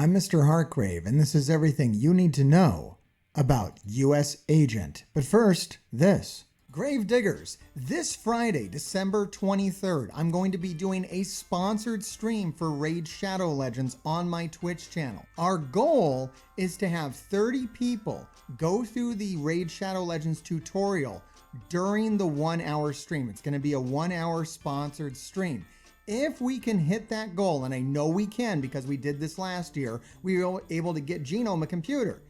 I'm Mr. Hartgrave, and this is everything you need to know about U.S. Agent. But first, this. Gravediggers, this Friday, December 23rd, I'm going to be doing a sponsored stream for Raid Shadow Legends on my Twitch channel. Our goal is to have 30 people go through the Raid Shadow Legends tutorial during the 1 hour stream. It's going to be a 1 hour sponsored stream. If we can hit that goal, and I know we can because we did this last year, we were able to get Genome a computer.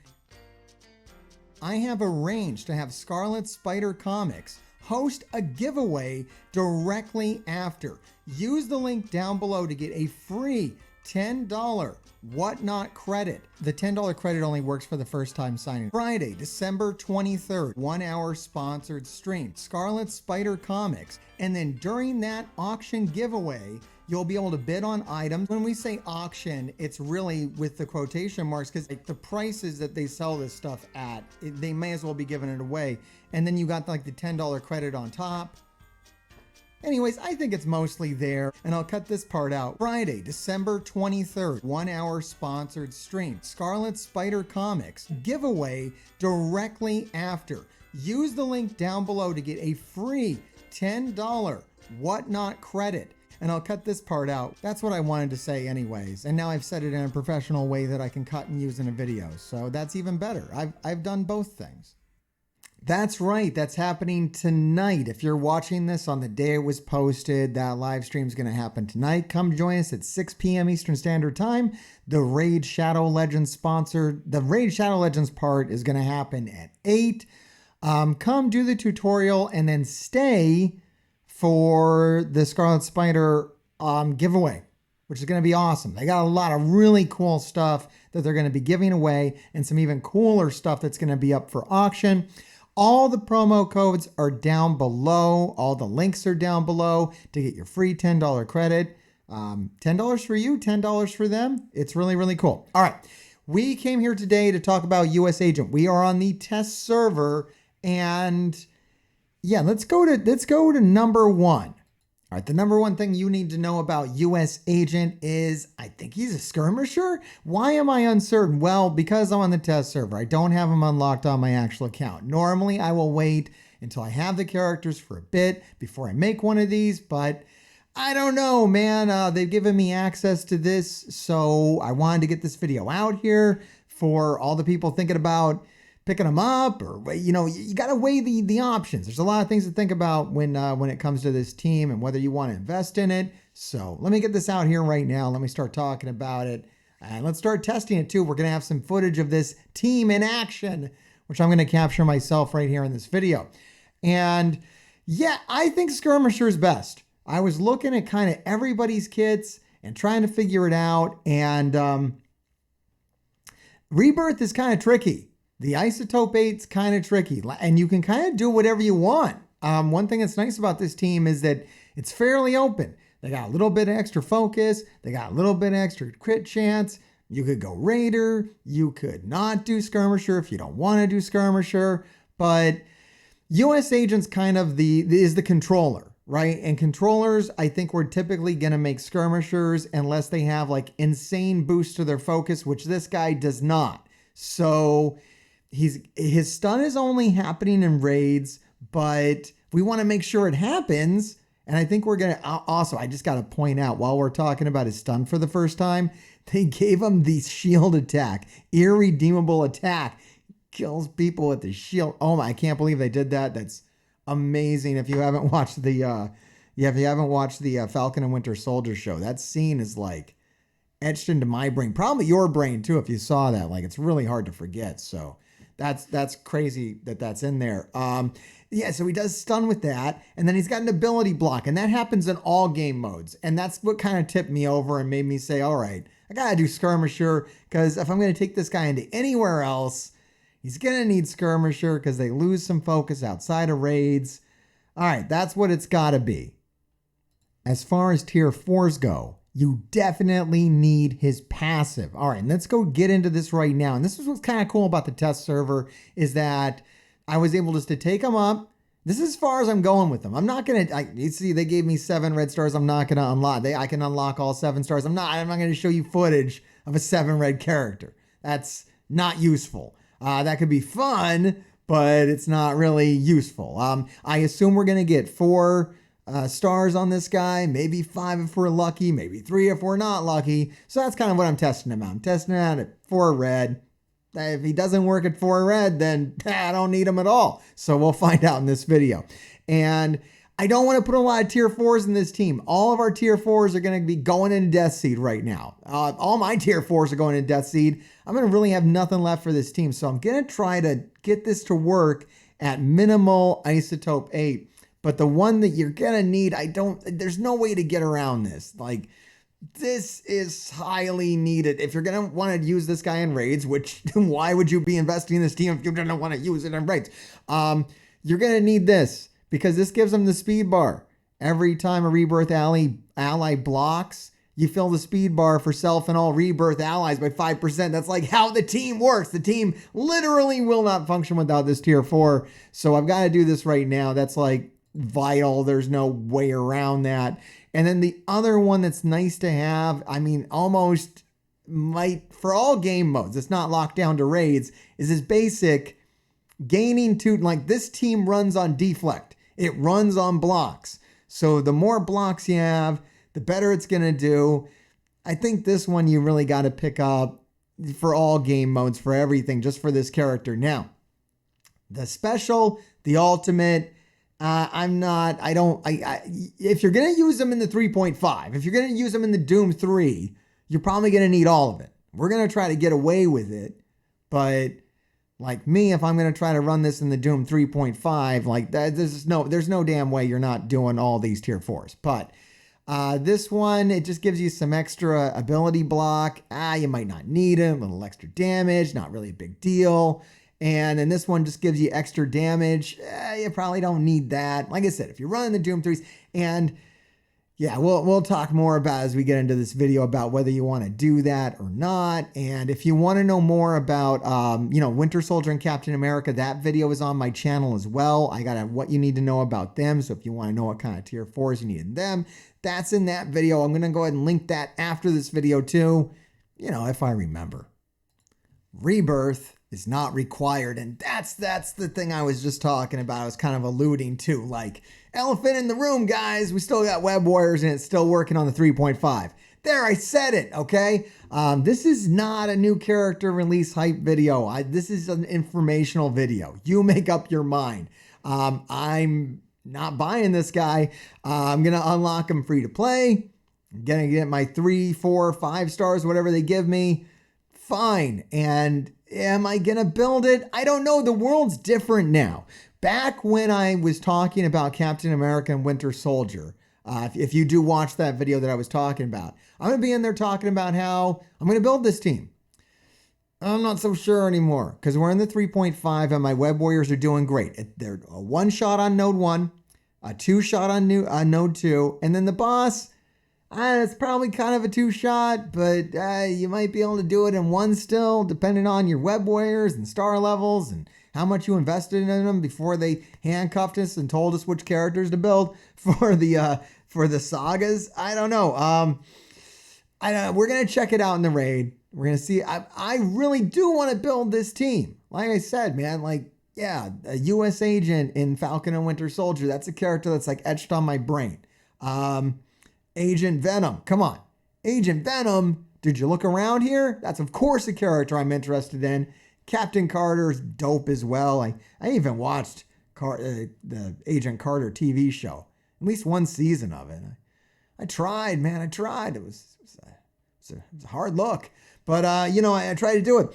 I have arranged to have Scarlet Spider Comics host a giveaway directly after. Use the link down below to get a free $10 Whatnot credit. The $10 credit only works for the first time signing. Friday, December 23rd, 1 hour sponsored stream, Scarlet Spider Comics. And then during that auction giveaway, you'll be able to bid on items. When we say auction, it's really with the quotation marks because like the prices that they sell this stuff at, they may as well be giving it away. And then you got like the $10 credit on top. Anyways, I think it's mostly there, and I'll cut this part out. Friday, December 23rd, 1 hour sponsored stream, Scarlet Spider Comics giveaway directly after. Use the link down below to get a free $10 Whatnot credit. And I'll cut this part out. That's what I wanted to say anyways. And now I've said it in a professional way that I can cut and use in a video. So that's even better. I've done both things. That's right. That's happening tonight. If you're watching this on the day it was posted, that live stream is going to happen tonight. Come join us at 6 p.m. Eastern Standard Time. The Raid Shadow Legends the Raid Shadow Legends part is going to happen at 8. Come do the tutorial and then stay for the Scarlet Spider giveaway, which is going to be awesome. They got a lot of really cool stuff that they're going to be giving away and some even cooler stuff that's going to be up for auction. All the promo codes are down below. All the links are down below to get your free $10 credit. $10 for you, $10 for them. It's really, really cool. All right. We came here today to talk about US Agent. We are on the test server, and yeah, let's go to number one. All right, the number one thing you need to know about US Agent is I think he's a skirmisher. Why am I uncertain? Well, because I'm on the test server. I don't have him unlocked on my actual account. Normally, I will wait until I have the characters for a bit before I make one of these, but I don't know, man. They've given me access to this, so I wanted to get this video out here for all the people thinking about picking them up, or, you know, you got to weigh the options. There's a lot of things to think about when it comes to this team and whether you want to invest in it. So let me get this out here right now. Let me start talking about it, and let's start testing it too. We're going to have some footage of this team in action, which I'm going to capture myself right here in this video. And yeah, I think Skirmisher is best. I was looking at kind of everybody's kits and trying to figure it out. And Rebirth is kind of tricky. The Isotope 8's kind of tricky, and you can kind of do whatever you want. One thing that's nice about this team is that it's fairly open. They got a little bit of extra focus. They got a little bit of extra crit chance. You could go Raider. You could not do Skirmisher if you don't want to do Skirmisher. But US Agent's kind of is the controller, right? And controllers, I think we're typically going to make Skirmishers unless they have like insane boost to their focus, which this guy does not. So his stun is only happening in raids, but we want to make sure it happens. And I think we're going to also, I just got to point out while we're talking about his stun for the first time, they gave him the shield attack, irredeemable attack, kills people with the shield. Oh my, I can't believe they did that. That's amazing. If you haven't watched the Falcon and Winter Soldier show, that scene is like etched into my brain, probably your brain too. If you saw that, like, it's really hard to forget. So that's crazy that's in there. Yeah, so he does stun with that, and then he's got an ability block, and that happens in all game modes. And that's what kind of tipped me over and made me say, all right, I gotta do Skirmisher, because if I'm gonna take this guy into anywhere else, he's gonna need Skirmisher because they lose some focus outside of raids. All right, that's what it's gotta be. As far as tier 4s go, you definitely need his passive. All right, let's go get into this right now. And this is what's kind of cool about the test server is that I was able just to take him up, This is as far as I'm going with them. I'm not going to, you see, they gave me 7 red stars. I'm not going to unlock. I can unlock all 7 stars. I'm not going to show you footage of a 7 red character. That's not useful. That could be fun, but it's not really useful. I assume we're going to get 4 stars on this guy, maybe 5 if we're lucky, maybe 3 if we're not lucky. So that's kind of what I'm testing him out. I'm testing him out at 4 red. If he doesn't work at 4 red, then I don't need him at all. So we'll find out in this video. And I don't want to put a lot of tier 4s in this team. All of our tier 4s are going to be going into Death Seed right now. All my tier 4s are going into Death Seed. I'm going to really have nothing left for this team. So I'm going to try to get this to work at minimal isotope 8. But the one that you're going to need, there's no way to get around this. Like, this is highly needed. If you're going to want to use this guy in raids, which why would you be investing in this team if you're going to want to use it in raids? You're going to need this because this gives them the speed bar. Every time a Rebirth ally blocks, you fill the speed bar for self and all Rebirth allies by 5%. That's like how the team works. The team literally will not function without this tier 4. So I've got to do this right now. That's like vital. There's no way around that. And then the other one that's nice to have, I mean, almost might for all game modes, it's not locked down to raids, is this basic gaining 2, like this team runs on deflect. It runs on blocks. So the more blocks you have, the better it's going to do. I think this one you really got to pick up for all game modes, for everything, just for this character. Now, the special, the ultimate, if you're going to use them in the 3.5, if you're going to use them in the Doom 3, you're probably going to need all of it. We're going to try to get away with it. But like me, if I'm going to try to run this in the Doom 3.5, like that, there's no damn way you're not doing all these tier 4s. But this one, it just gives you some extra ability block. You might not need it. A little extra damage, not really a big deal. And then this one just gives you extra damage. You probably don't need that. Like I said, if you're running the Doom 3s, and yeah, we'll talk more about as we get into this video about whether you want to do that or not. And if you want to know more about, Winter Soldier and Captain America, that video is on my channel as well. I got what you need to know about them. So if you want to know what kind of tier 4s you need in them, that's in that video. I'm going to go ahead and link that after this video too. If I remember. Rebirth is not required, and that's the thing I was just talking about. I was kind of alluding to, like, elephant in the room, guys. We still got Web Warriors, and it's still working on the 3.5. There, I said it, okay? This is not a new character release hype video. This is an informational video. You make up your mind. I'm not buying this guy. I'm going to unlock him free to play. I'm going to get my 3, 4, 5 stars, whatever they give me. Fine. And am I going to build it? I don't know. The world's different now. Back when I was talking about Captain America and Winter Soldier, if you do watch that video that I was talking about, I'm going to be in there talking about how I'm going to build this team. I'm not so sure anymore because we're in the 3.5 and my Web Warriors are doing great. They're a 1-shot on node 1, a 2-shot on node 2, and then the boss, it's probably kind of a 2-shot, but you might be able to do it in 1 still, depending on your Web Warriors and star levels and how much you invested in them before they handcuffed us and told us which characters to build for the sagas. I don't know. We're gonna check it out in the raid. We're gonna see. I really do want to build this team. Like I said, man. Like, yeah, a U.S. agent in Falcon and Winter Soldier. That's a character that's like etched on my brain. Agent Venom. Come on. Agent Venom. Did you look around here? That's, of course, a character I'm interested in. Captain Carter's dope as well. I even watched the Agent Carter TV show. At least 1 season of it. I tried, man. I tried. It was a hard look. But, I tried to do it.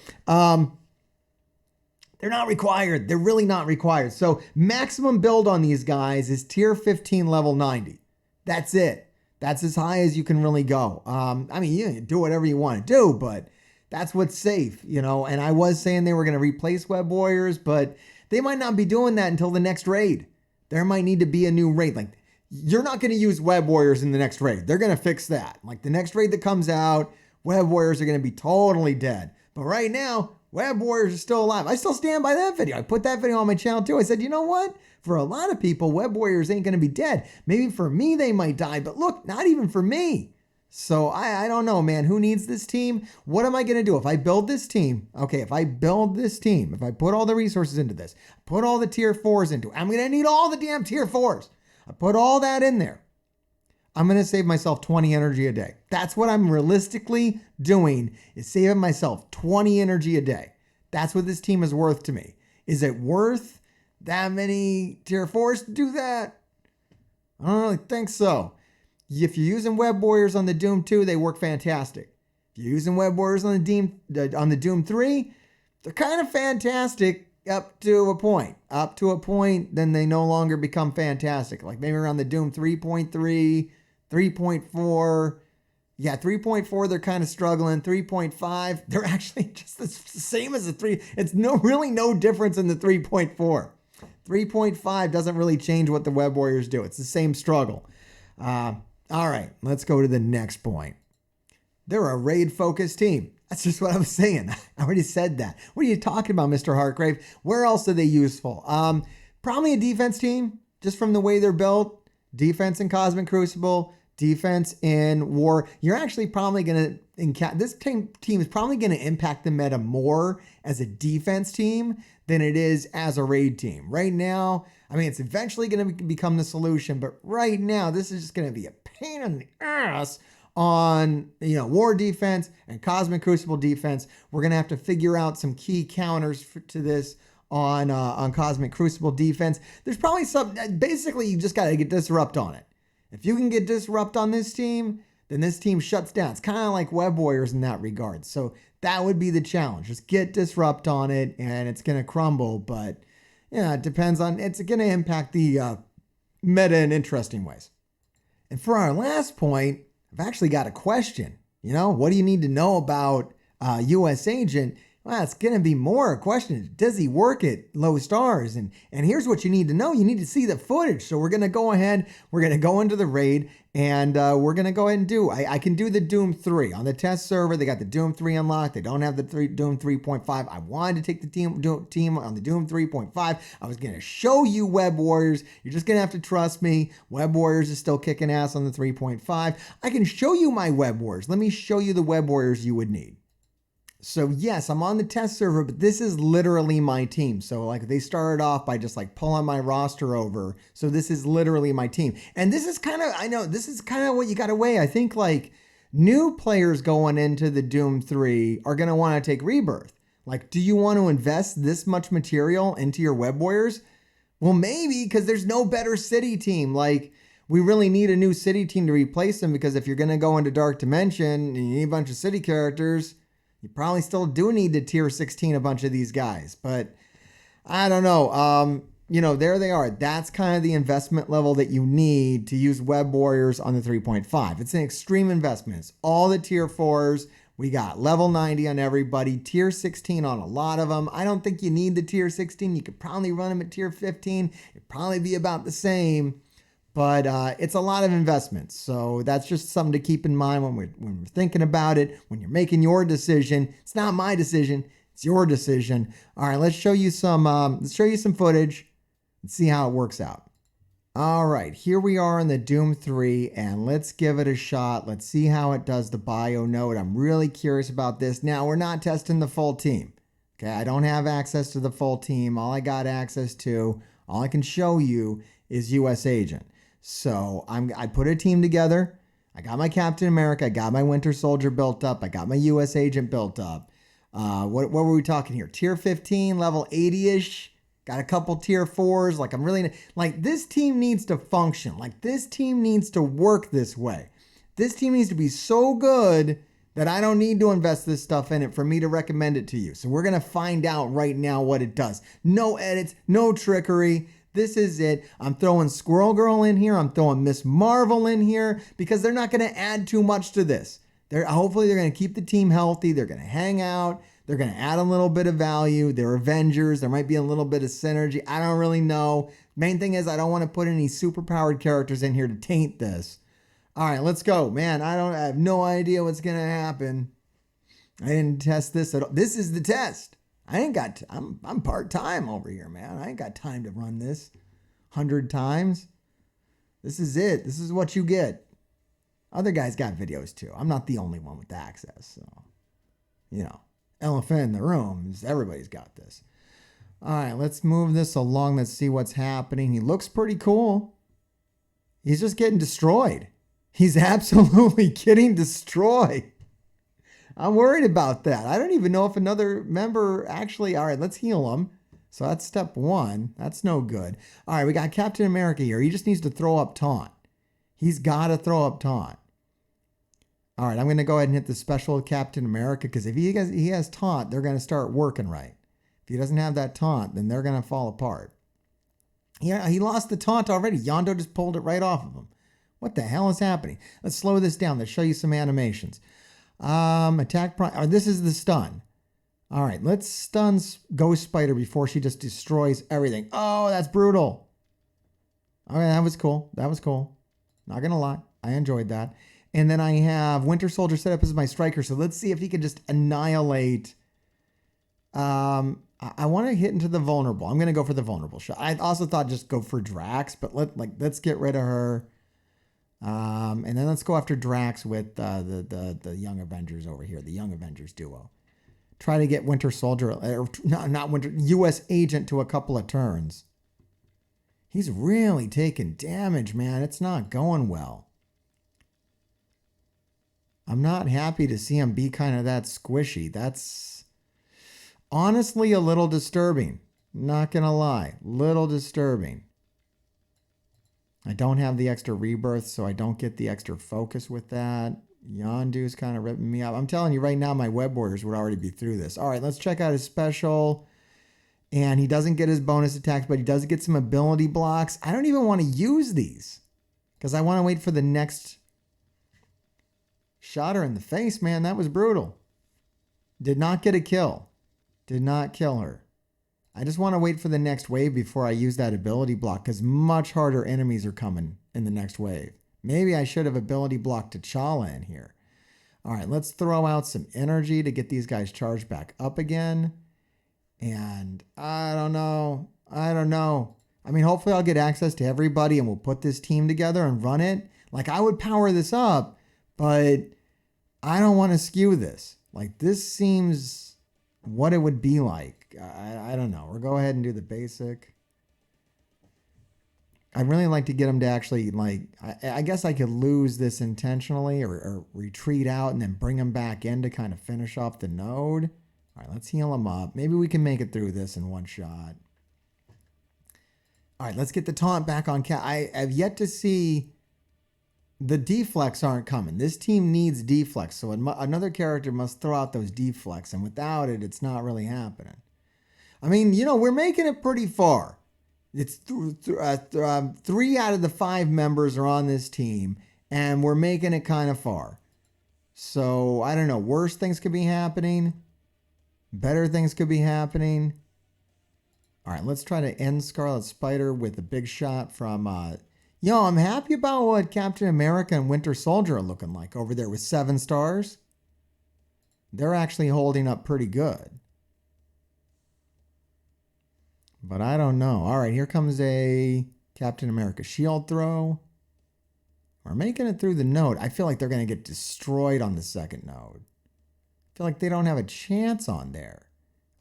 They're not required. They're really not required. So maximum build on these guys is tier 15, level 90. That's it. That's as high as you can really go. You can do whatever you want to do, but that's what's safe, and I was saying they were going to replace Web Warriors, but they might not be doing that until the next raid. There might need to be a new raid. Like, you're not going to use Web Warriors in the next raid. They're going to fix that. Like, the next raid that comes out, Web Warriors are going to be totally dead. But right now, Web Warriors are still alive. I still stand by that video. I put that video on my channel too. I said, you know what? For a lot of people, Web Warriors ain't going to be dead. Maybe for me, they might die, but look, not even for me. So I don't know, man. Who needs this team? What am I going to do? If I build this team, okay, if I build this team, if I put all the resources into this, put all the tier 4s into it, I'm going to need all the damn tier 4s. I put all that in there. I'm going to save myself 20 energy a day. That's what I'm realistically doing, is saving myself 20 energy a day. That's what this team is worth to me. Is it worth that many tier 4s to do that? I don't really think so. If you're using Web Warriors on the Doom 2, they work fantastic. If you're using Web Warriors on the Doom 3, they're kind of fantastic up to a point. Up to a point, then they no longer become fantastic. Like maybe around the Doom 3.3, 3.4. Yeah, 3.4, they're kind of struggling. 3.5, they're actually just the same as the 3. It's really no difference in the 3.4. 3.5 doesn't really change what the Web Warriors do. It's the same struggle. All right, let's go to the next point. They're a raid-focused team. That's just what I was saying. I already said that. What are you talking about, Mr. Hartgrave? Where else are they useful? Probably a defense team, just from the way they're built. Defense in Cosmic Crucible, defense in War. You're actually probably going to... This team is probably going to impact the meta more as a defense team than it is as a raid team. Right now, I mean, it's eventually going to become the solution, but right now, this is just going to be a pain in the ass on, War defense and Cosmic Crucible defense. We're going to have to figure out some key counters to this on Cosmic Crucible defense. There's probably basically you just got to get Disrupt on it. If you can get Disrupt on this team, then this team shuts down. It's kind of like Web Warriors in that regard. So that would be the challenge. Just get Disrupt on it and it's going to crumble. But yeah, it depends on, it's going to impact the meta in interesting ways. And for our last point, I've actually got a question. What do you need to know about US Agent? Well, it's going to be more a question. Does he work at low stars? And here's what you need to know. You need to see the footage. So we're going to go ahead. We're going to go into the raid and we're going to go ahead and do. I can do the Doom 3 on the test server. They got the Doom 3 unlocked. They don't have the Doom 3.5. I wanted to take the team on the Doom 3.5. I was going to show you Web Warriors. You're just going to have to trust me. Web Warriors is still kicking ass on the 3.5. I can show you my Web Warriors. Let me show you the Web Warriors you would need. So yes, I'm on the test server, but this is literally my team. So like they started off by just like pulling my roster over. So this is literally my team. And this is kind of, I know this is kind of what you got to weigh. I think like new players going into the Doom 3 are going to want to take Rebirth. Like, do you want to invest this much material into your Web Warriors? Well, maybe, because there's no better city team. Like, we really need a new city team to replace them, because if you're going to go into Dark Dimension and you need a bunch of city characters, you probably still do need to tier 16 a bunch of these guys. But I don't know. There they are. That's kind of the investment level that you need to use Web Warriors on the 3.5. It's an extreme investment. It's all the tier 4s. We got level 90 on everybody, tier 16 on a lot of them. I don't think you need the tier 16. You could probably run them at tier 15. It'd probably be about the same. But it's a lot of investments. So that's just something to keep in mind when we're thinking about it, when you're making your decision. It's not my decision. It's your decision. All right, let's show you some footage and see how it works out. All right, here we are in the Doom 3, and let's give it a shot. Let's see how it does the bio node. I'm really curious about this. Now, we're not testing the full team. Okay, I don't have access to the full team. All I got access to, all I can show you is US Agent. So I put a team together. I got my Captain America. I got my Winter Soldier built up. I got my US Agent built up. What were we talking here? Tier 15, level 80-ish. Got a couple tier 4s. Like, I'm really, like, this team needs to function. Like, this team needs to work this way. This team needs to be so good that I don't need to invest this stuff in it for me to recommend it to you. So we're going to find out right now what it does. No edits, no trickery. This is it. I'm throwing Squirrel Girl in here. I'm throwing Miss Marvel in here because they're not going to add too much to this. Hopefully they're going to keep the team healthy. They're going to hang out. They're going to add a little bit of value. They're Avengers. There might be a little bit of synergy. I don't really know. Main thing is I don't want to put any superpowered characters in here to taint this. All right, let's go. Man, I have no idea what's going to happen. I didn't test this at all. This is the test. I ain't got, I'm part-time over here, man. I ain't got time to run this 100 times. This is it. This is what you get. Other guys got videos too. I'm not the only one with access. So, elephant in the room is everybody's got this. All right, let's move this along. Let's see what's happening. He looks pretty cool. He's just getting destroyed. He's absolutely getting destroyed. I'm worried about that. I don't even know if another member actually... All right, let's heal him. So that's step one. That's no good. All right, we got Captain America here. He just needs to throw up taunt. He's got to throw up taunt. All right, I'm going to go ahead and hit the special Captain America because if he has taunt, they're going to start working right. If he doesn't have that taunt, then they're going to fall apart. Yeah, he lost the taunt already. Yondo just pulled it right off of him. What the hell is happening? Let's slow this down. Let's show you some animations. Attack prime. This is the stun. All right, let's stun Ghost Spider before she just destroys everything. Oh, that's brutal. All right, that was cool. That was cool. Not going to lie. I enjoyed that. And then I have Winter Soldier set up as my striker. So let's see if he can just annihilate. I want to hit into the vulnerable. I'm going to go for the vulnerable shot. I also thought just go for Drax, but let's get rid of her. And then let's go after Drax with the Young Avengers over here, the Young Avengers duo. Try to get Winter Soldier, or not Winter, U.S. Agent to a couple of turns. He's really taking damage, man. It's not going well. I'm not happy to see him be kind of that squishy. That's honestly a little disturbing. Not going to lie. Little disturbing. I don't have the extra rebirth, so I don't get the extra focus with that. Yondu's kind of ripping me up. I'm telling you right now, my web warriors would already be through this. All right, let's check out his special. And he doesn't get his bonus attacks, but he does get some ability blocks. I don't even want to use these because I want to wait for the next... Shot her in the face, man. That was brutal. Did not get a kill. Did not kill her. I just want to wait for the next wave before I use that ability block because much harder enemies are coming in the next wave. Maybe I should have ability blocked T'Challa in here. All right, let's throw out some energy to get these guys charged back up again. And I don't know. I mean, hopefully I'll get access to everybody and we'll put this team together and run it. Like, I would power this up. But I don't want to skew this. Like, this seems what it would be like. I don't know. We'll go ahead and do the basic. I'd really like to get him to actually, like, I guess I could lose this intentionally or retreat out and then bring him back in to kind of finish off the node. All right, let's heal him up. Maybe we can make it through this in one shot. All right, let's get the taunt back on Cat. I have yet to see... The deflects aren't coming. This team needs deflects, so another character must throw out those deflects, and without it, it's not really happening. I mean, we're making it pretty far. It's 3 out of the 5 members are on this team, and we're making it kind of far. So, I don't know. Worse things could be happening. Better things could be happening. All right, let's try to end Scarlet Spider with a big shot from... I'm happy about what Captain America and Winter Soldier are looking like over there with 7 stars. They're actually holding up pretty good. But I don't know. All right, here comes a Captain America shield throw. We're making it through the node. I feel like they're going to get destroyed on the second node. I feel like they don't have a chance on there.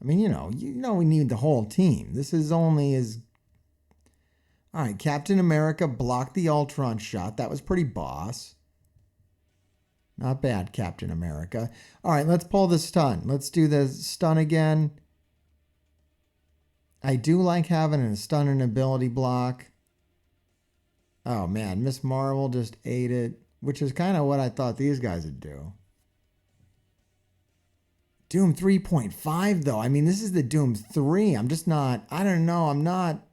I mean, we need the whole team. This is only as... All right, Captain America blocked the Ultron shot. That was pretty boss. Not bad, Captain America. All right, let's pull the stun. Let's do the stun again. I do like having a stun and ability block. Oh, man, Miss Marvel just ate it, which is kind of what I thought these guys would do. Doom 3.5, though. I mean, this is the Doom 3. I'm just not... I don't know. I'm not...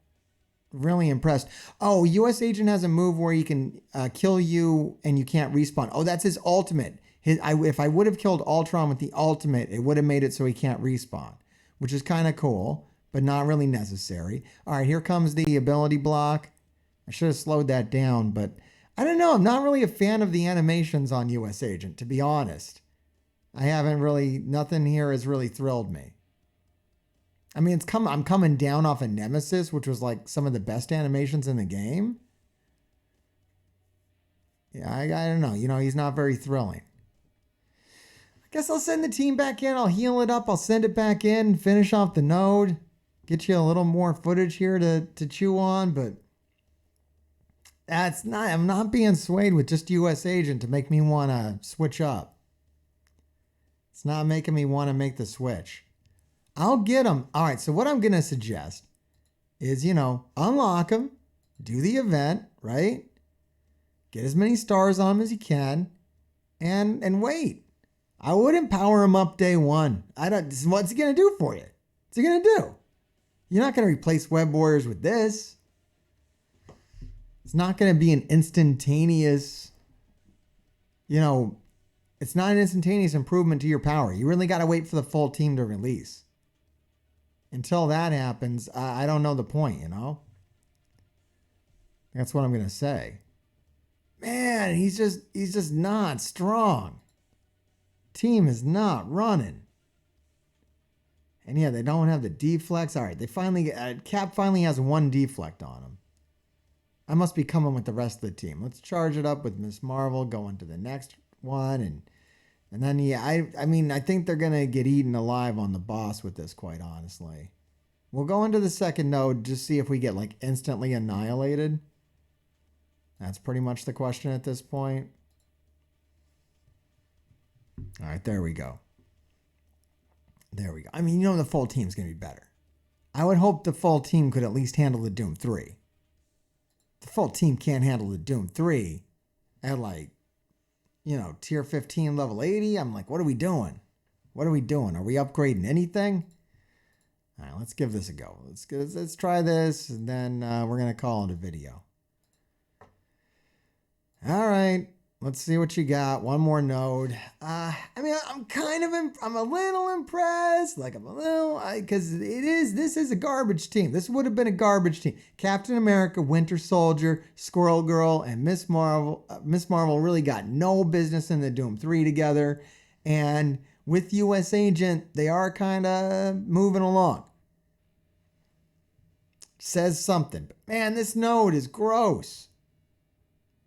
really impressed. Oh, U.S. Agent has a move where he can kill you and you can't respawn. Oh, that's his ultimate. If I would have killed Ultron with the ultimate, it would have made it so he can't respawn, which is kind of cool, but not really necessary. All right, here comes the ability block. I should have slowed that down, but I don't know. I'm not really a fan of the animations on U.S. Agent, to be honest. I haven't really, nothing here has really thrilled me. I mean, I'm coming down off of Nemesis, which was like some of the best animations in the game. Yeah, I don't know. He's not very thrilling. I guess I'll send the team back in. I'll heal it up. I'll send it back in, finish off the node, get you a little more footage here to chew on, but I'm not being swayed with just US Agent to make me want to switch up. It's not making me want to make the switch. I'll get them. All right, so what I'm going to suggest is, unlock them, do the event, right? Get as many stars on them as you can, and wait. I wouldn't power him up day one. What's he going to do for you? What's he going to do? You're not going to replace Web Warriors with this. It's not going to be an instantaneous, it's not an instantaneous improvement to your power. You really got to wait for the full team to release. Until that happens, I don't know the point, That's what I'm going to say. Man, he's just not strong. Team is not running. And yeah, they don't have the deflects. All right, they finally Cap finally has one deflect on him. I must be coming with the rest of the team. Let's charge it up with Miss Marvel, go into the next one, and then I think they're gonna get eaten alive on the boss with this, quite honestly. We'll go into the second node, just see if we get like instantly annihilated. That's pretty much the question at this point. All right, there we go. There we go. I mean, the full team's going to be better. I would hope the full team could at least handle the Doom 3. The full team can't handle the Doom 3 at tier 15, level 80. I'm like, what are we doing? What are we doing? Are we upgrading anything? All right, let's give this a go. Let's try this, and then we're going to call it a video. All right, let's see what you got. One more node. I'm a little impressed. Because this is a garbage team. This would have been a garbage team. Captain America, Winter Soldier, Squirrel Girl, and Miss Marvel. Miss Marvel really got no business in the Doom 3 together. And with US Agent, they are kind of moving along. Says something. But man, this node is gross.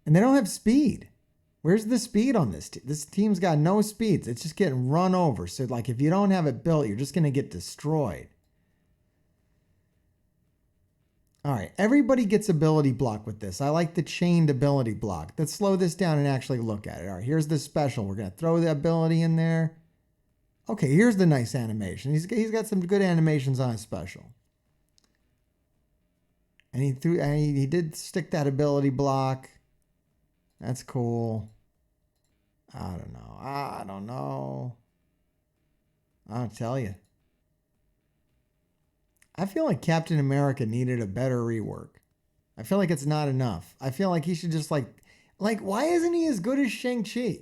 And they don't have speed. Where's the speed on this team? This team's got no speeds. It's just getting run over. So if you don't have it built, you're just going to get destroyed. All right. Everybody gets ability block with this. I like the chained ability block. Let's slow this down and actually look at it. All right. Here's the special. We're going to throw the ability in there. Okay. Here's the nice animation. He's got some good animations on his special. And he did stick that ability block. That's cool. I don't know. I'll tell you. I feel like Captain America needed a better rework. I feel like it's not enough. I feel like he should just why isn't he as good as Shang-Chi?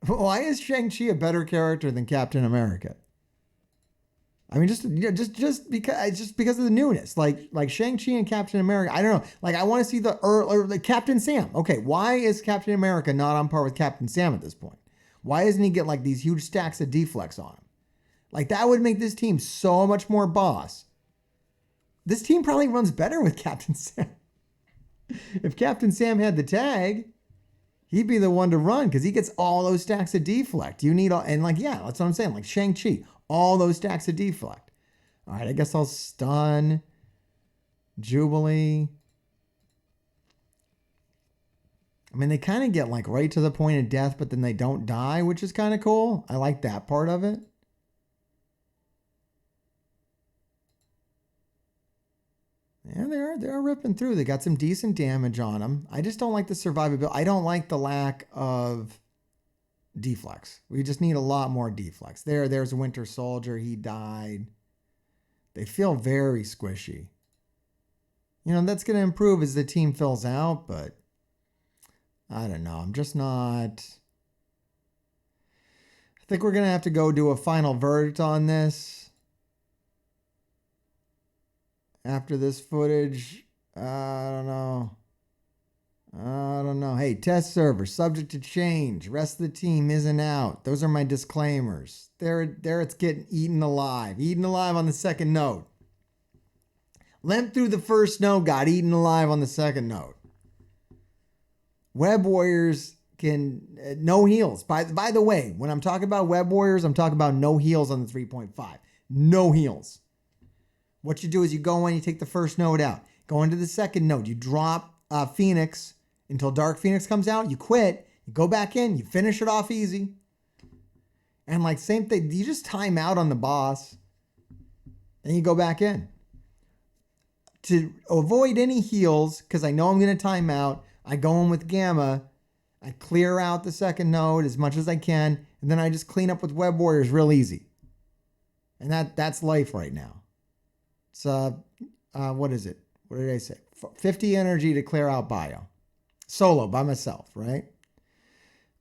Why is Shang-Chi a better character than Captain America? I mean, just because of the newness, like Shang-Chi and Captain America. I don't know. I want to see the Captain Sam. Okay, why is Captain America not on par with Captain Sam at this point? Why doesn't he get these huge stacks of deflects on him? That would make this team so much more boss. This team probably runs better with Captain Sam. If Captain Sam had the tag, he'd be the one to run because he gets all those stacks of deflect. You need that's what I'm saying. Like Shang-Chi. All those stacks of deflect. All right, I guess I'll stun Jubilee. I mean, they kind of get right to the point of death, but then they don't die, which is kind of cool. I like that part of it. Yeah, they're ripping through. They got some decent damage on them. I just don't like the survivability. I don't like the lack of deflects. We just need a lot more deflects. There's Winter Soldier. He died. They feel very squishy. That's going to improve as the team fills out, but I don't know. I'm just not. I think we're going to have to go do a final verdict on this after this footage. I don't know. Hey, hey, test server, subject to change. Rest of the team isn't out. Those are my disclaimers. There it's getting eaten alive. Eaten alive on the second node. Limped through the first node, got eaten alive on the second node. Web Warriors can, no heals. By the way, when I'm talking about Web Warriors, I'm talking about no heals on the 3.5. No heals. What you do is you go in, you take the first node out. Go into the second node. You drop Phoenix until Dark Phoenix comes out. You quit. You go back in. You finish it off easy. And like same thing. You just time out on the boss. And you go back in. To avoid any heals, because I know I'm going to time out, I go in with Gamma. I clear out the second node as much as I can. And then I just clean up with Web Warriors real easy. And that's life right now. It's, what is it? What did I say? 50 energy to clear out bio. Solo, by myself, right?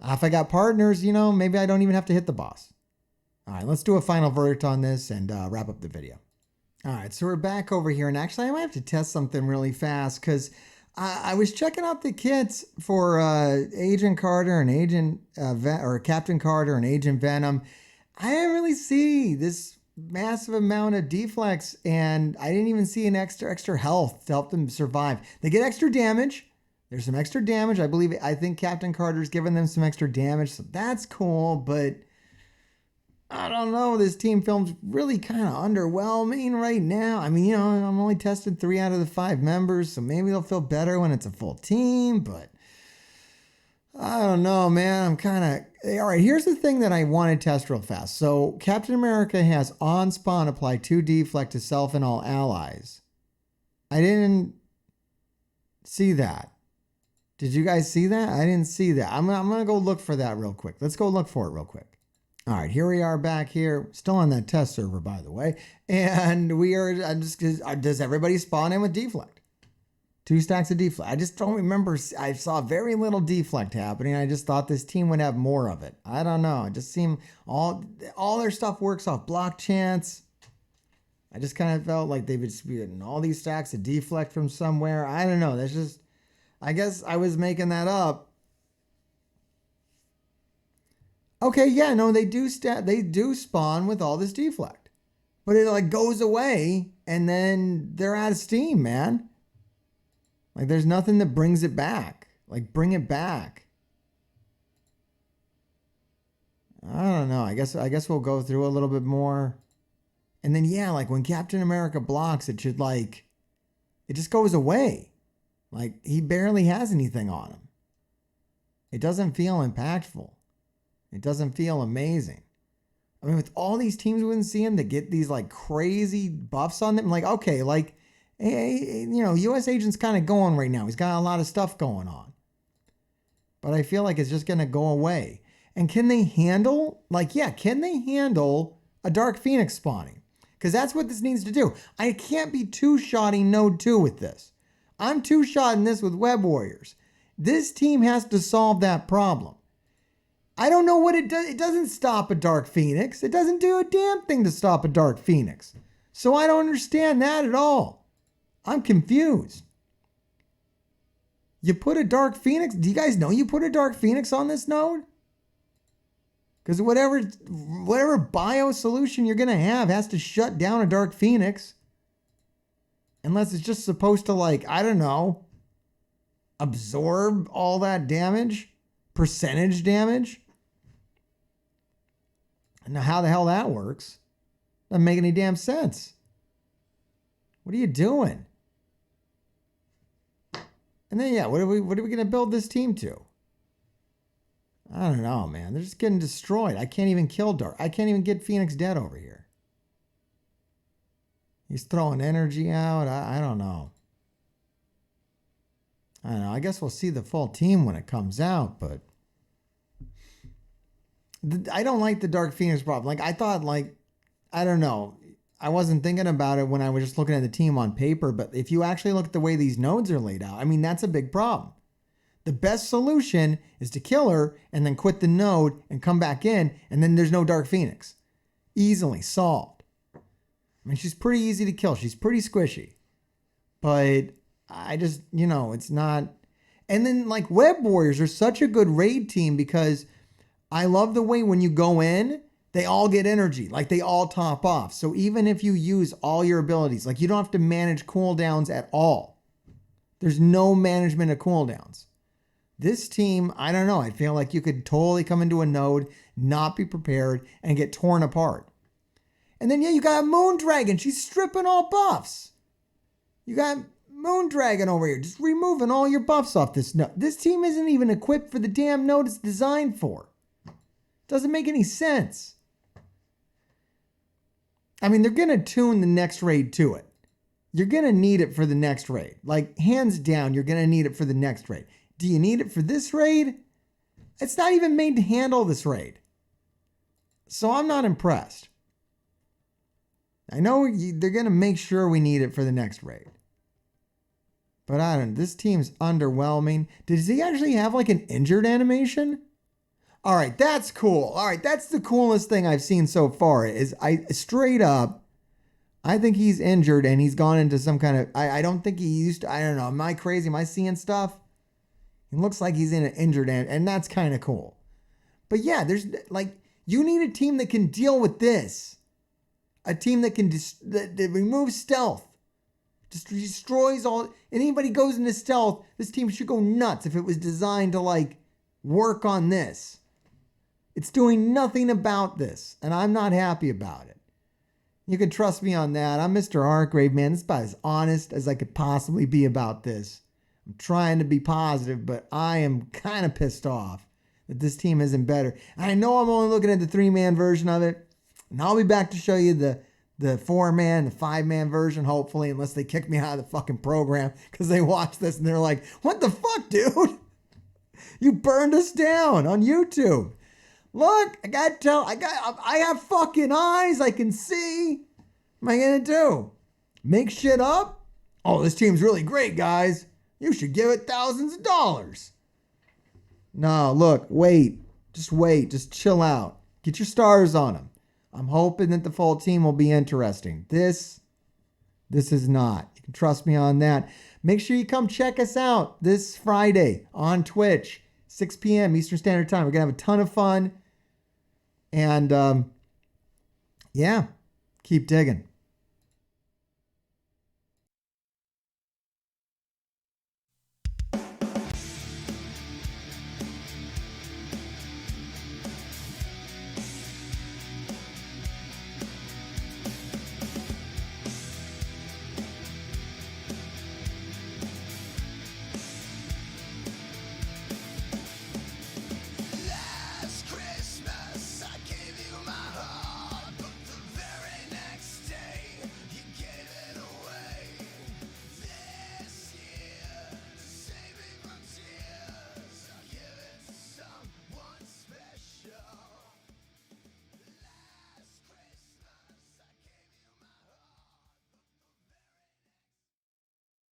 If I got partners, maybe I don't even have to hit the boss. All right, let's do a final verdict on this and wrap up the video. All right, so we're back over here. And actually, I might have to test something really fast because I was checking out the kits for Agent Carter and Agent or Captain Carter and Agent Venom. I didn't really see this massive amount of deflects, and I didn't even see an extra health to help them survive. They get extra damage. There's some extra damage. I think Captain Carter's given them some extra damage, so that's cool, but I don't know. This team film's really kind of underwhelming right now. I mean, I'm only tested 3 out of the 5 members, so maybe they'll feel better when it's a full team, but I don't know, man. I'm kind of... All right, here's the thing that I want to test real fast. So Captain America has on spawn apply 2 deflect to self and all allies. I didn't see that. Did you guys see that? I didn't see that. I'm going to go look for that real quick. Let's go look for it real quick. All right, here we are back here. Still on that test server, by the way. And we are... does everybody spawn in with deflect? 2 stacks of deflect. I just don't remember. I saw very little deflect happening. I just thought this team would have more of it. I don't know. It just seemed all their stuff works off block chance. I just kind of felt like they would be getting all these stacks of deflect from somewhere. I don't know. That's just, I guess I was making that up. Okay, yeah, no, they do spawn with all this deflect. But it like goes away and then they're out of steam, man. Like, there's nothing that brings it back. Like, bring it back. I don't know. I guess we'll go through a little bit more. And then, yeah, like, when Captain America blocks, it should, like, it just goes away. Like, he barely has anything on him. It doesn't feel impactful. It doesn't feel amazing. I mean, with all these teams we've been seeing that get these, like, crazy buffs on them, like, okay, like... Hey, U.S. Agent's kind of going right now. He's got a lot of stuff going on. But I feel like it's just going to go away. And can they handle, can they handle a Dark Phoenix spawning? Because that's what this needs to do. I can't be two-shotting Node 2 with this. I'm two-shotting this with Web Warriors. This team has to solve that problem. I don't know what it does. It doesn't stop a Dark Phoenix. It doesn't do a damn thing to stop a Dark Phoenix. So I don't understand that at all. I'm confused. You put a Dark Phoenix? Do you guys know you put a Dark Phoenix on this node? Because whatever bio solution you're going to have has to shut down a Dark Phoenix. Unless it's just supposed to, like, I don't know, absorb all that damage? Percentage damage? Now, how the hell that works? Doesn't make any damn sense. What are you doing? And then, yeah, what are we going to build this team to? I don't know, man. They're just getting destroyed. I can't even kill Dark. I can't even get Phoenix dead over here. He's throwing energy out. I don't know. I don't know. I guess we'll see the full team when it comes out, but I don't like the Dark Phoenix problem. Like, I thought, like, I don't know. I wasn't thinking about it when I was just looking at the team on paper, but if you actually look at the way these nodes are laid out, I mean, that's a big problem. The best solution is to kill her and then quit the node and come back in, and then there's no Dark Phoenix. Easily solved. I mean, she's pretty easy to kill. She's pretty squishy. But I just, it's not... And then like Web Warriors are such a good raid team because I love the way when you go in, they all get energy, like they all top off. So even if you use all your abilities, like you don't have to manage cooldowns at all. There's no management of cooldowns. This team, I don't know. I feel like you could totally come into a node, not be prepared, and get torn apart. And then, yeah, you got Moondragon. She's stripping all buffs. You got Moondragon over here, just removing all your buffs off this node. This team isn't even equipped for the damn node it's designed for. Doesn't make any sense. I mean, they're going to tune the next raid to it. You're going to need it for the next raid. Like, hands down, you're going to need it for the next raid. Do you need it for this raid? It's not even made to handle this raid. So I'm not impressed. I know they're going to make sure we need it for the next raid. But I don't know. This team's underwhelming. Does he actually have like an injured animation? All right, that's cool. All right, that's the coolest thing I've seen so far is I think he's injured and he's gone into some kind of, I don't think he used to, I don't know. Am I crazy? Am I seeing stuff? It looks like he's in an injured end, and that's kind of cool. But yeah, there's like, you need a team that can deal with this. A team that can that removes stealth. Just destroys all, anybody goes into stealth, this team should go nuts if it was designed to like work on this. It's doing nothing about this, and I'm not happy about it. You can trust me on that. I'm Mr. Hargrave, man. This is about as honest as I could possibly be about this. I'm trying to be positive, but I am kind of pissed off that this team isn't better. And I know I'm only looking at the 3-man version of it, and I'll be back to show you the 4-man, the 5-man version, hopefully, unless they kick me out of the fucking program because they watch this and they're like, what the fuck, dude? You burned us down on YouTube. Look, I have fucking eyes. I can see. What am I going to do? Make shit up? Oh, this team's really great, guys. You should give it thousands of dollars. No, look, wait. Just chill out. Get your stars on them. I'm hoping that the full team will be interesting. This is not. You can trust me on that. Make sure you come check us out this Friday on Twitch, 6 p.m. Eastern Standard Time. We're going to have a ton of fun. And, yeah, keep digging.